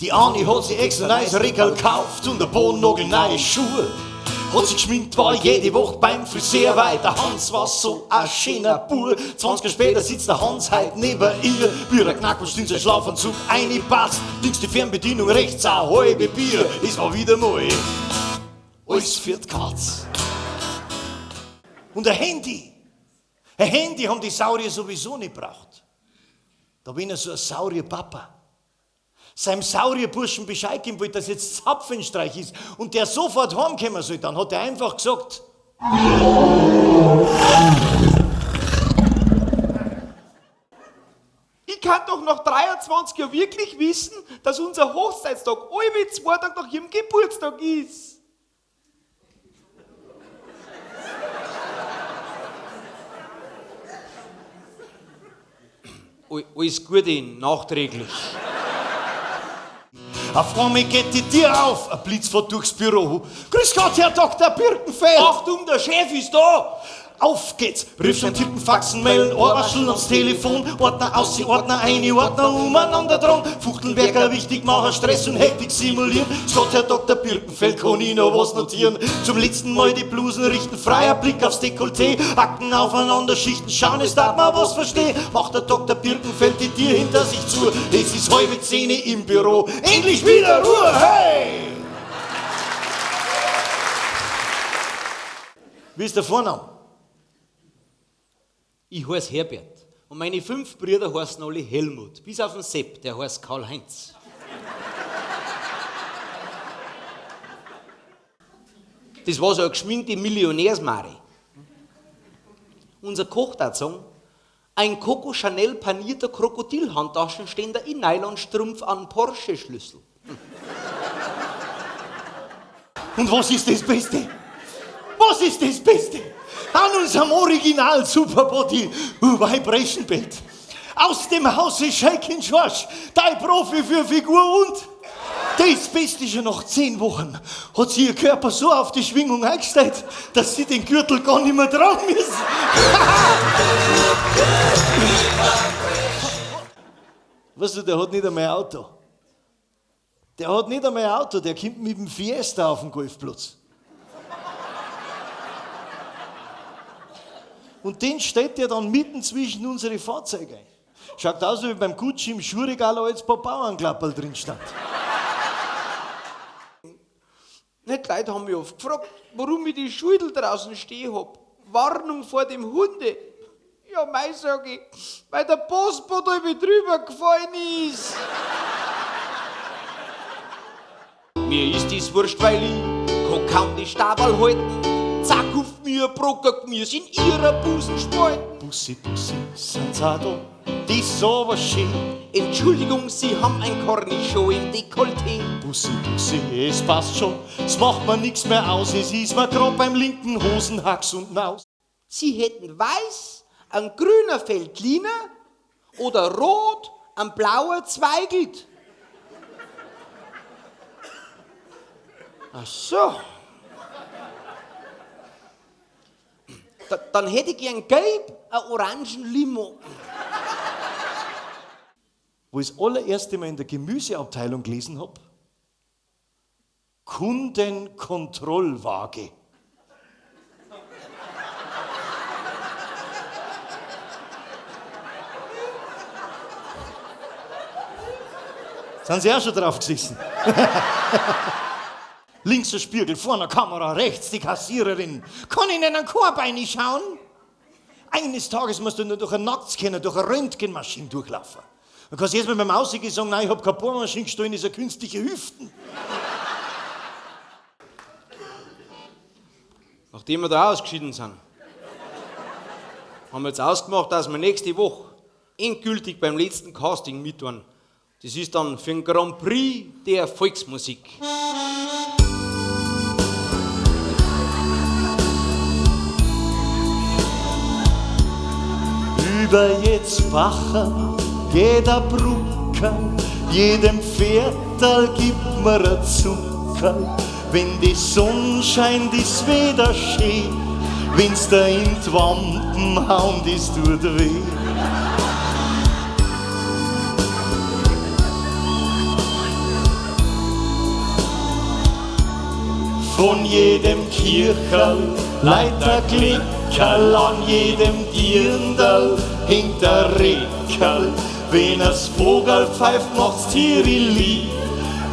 Die Anni hat sich extra neues Regal gekauft und der Bodennagel neue Schuhe. Hat sich geschminkt, war jede Woche beim Friseur, weil der Hans war so ein schöner Bur. 20 Jahre später sitzt der Hans heute neben ihr. Wie der Knackwurst in sein Schlafanzug eingepasst. Links die Fernbedienung, rechts ein halbe Bier. Es war wieder mal alles für die Katz. Und ein Handy. Ein Handy haben die Saurier sowieso nicht gebraucht. Da bin ich so ein Saurier-Papa. Seinem Saurierburschen Bescheid geben wollte, dass jetzt Zapfenstreich ist und der sofort heimkommen soll. Dann hat er einfach gesagt: Ich kann doch nach 23 Jahren wirklich wissen, dass unser Hochzeitstag alle 2 Tage nach ihrem Geburtstag ist. Alles Gute nachträglich. Auf einmal geht die Tür auf, ein Blitz fährt durchs Büro. Grüß Gott, Herr Dr. Birkenfeld! Achtung, der Chef ist da! Auf geht's! Briefschein, Tippen, Faxen, Mailen, Ohrwascheln ans Telefon. Ordner aus, Ordner ein, Ordner umeinander dran. Fuchtelwerker, wichtig machen, Stress und Hektik simulieren. Gott, Herr Dr. Birkenfeld, kann ich noch was notieren? Zum letzten Mal die Blusen richten, freier Blick aufs Dekolleté. Akten aufeinander schichten, schauen, es darf man was verstehen. Macht der Dr. Birkenfeld die Tür hinter sich zu. Es ist 9:30 im Büro. Endlich wieder Ruhe, hey! Wie ist der Vorname? Ich heiße Herbert und meine 5 Brüder heißen alle Helmut, bis auf den Sepp, der heißt Karl-Heinz. Das war so eine geschminkte Millionärsmari. Unser Koch hat sagen, ein Coco Chanel panierter Krokodilhandtaschenständer in Nylonstrumpf an Porsche-Schlüssel. Und was ist das Beste? Was ist das Beste? An unserem Original Superbody Vibration Bett. Aus dem Hause Shakin George, dein Profi für Figur und das Beste schon nach 10 Wochen hat sie ihr Körper so auf die Schwingung eingestellt, dass sie den Gürtel gar nicht mehr tragen müssen. Weißt du, der hat nicht einmal ein Auto. Der hat nicht einmal ein Auto, der kommt mit dem Fiesta auf den Golfplatz. Und den stellt er dann mitten zwischen unsere Fahrzeuge ein. Schaut aus, wie beim Gucci im Schuhregal als paar Bauernklapperl drin stand. Die Leute haben mich oft gefragt, warum ich die Schudel draußen stehen hab. Warnung vor dem Hunde. Ja, mei, sag ich, weil der Postbote über drüber gefallen ist. Mir ist dies wurscht, weil ich kann kaum die Stabal halten. Zack auf mir, brockert mir's in ihrer Busen spalten. Bussi, Bussi, sind's auch da, die ist aber schön. Entschuldigung, Sie haben ein Cornichon im Dekolleté. Bussi, Bussi, es passt schon, es macht mir nix mehr aus, es ist mir grad beim linken Hosenhax und Naus. Sie hätten weiß, ein grüner Feldliner oder rot, ein blauer Zweigelt. Ach so. Dann hätte ich gern gelb, ein orangen Limo. Wo ich das allererste Mal in der Gemüseabteilung gelesen habe, Kundenkontrollwaage. Sind Sie auch schon drauf gesessen? Links der Spiegel, vorne Kamera, rechts die Kassiererin. Kann ich in einen Chorbein schauen? Eines Tages musst du nur durch einen Nacktscanner, durch eine Röntgenmaschine durchlaufen. Dann kannst du erst mal beim Aussehen sagen, nein, ich habe keine Bohrmaschine gestohlen, das ist eine künstliche Hüften. Nachdem wir da ausgeschieden sind, haben wir jetzt ausgemacht, dass wir nächste Woche endgültig beim letzten Casting mittun. Das ist dann für den Grand Prix der Volksmusik. Über jetzt wachen, jeder Brucker, jedem Viertel gibt mir ein Zucker. Wenn die Sonne scheint, ist wieder schön, wenn's da in die Wampen hauen, das tut weh. Von jedem Kircherl, Leiter Klickerl, an jedem Dirndl hinkt der Reckerl. Wenn es Vogel pfeift, macht's Tieri lieb.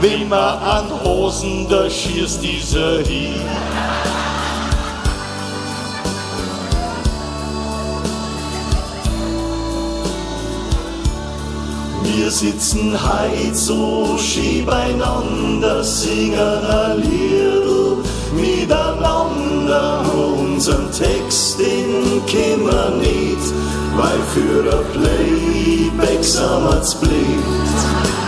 Wenn man an Hosen, da schießt dieser hin. Wir sitzen heit so schön beieinander, singen ein Liedl miteinander. Unseren Text, den kennen wir nicht, weil für ein Playback sind wir's blind.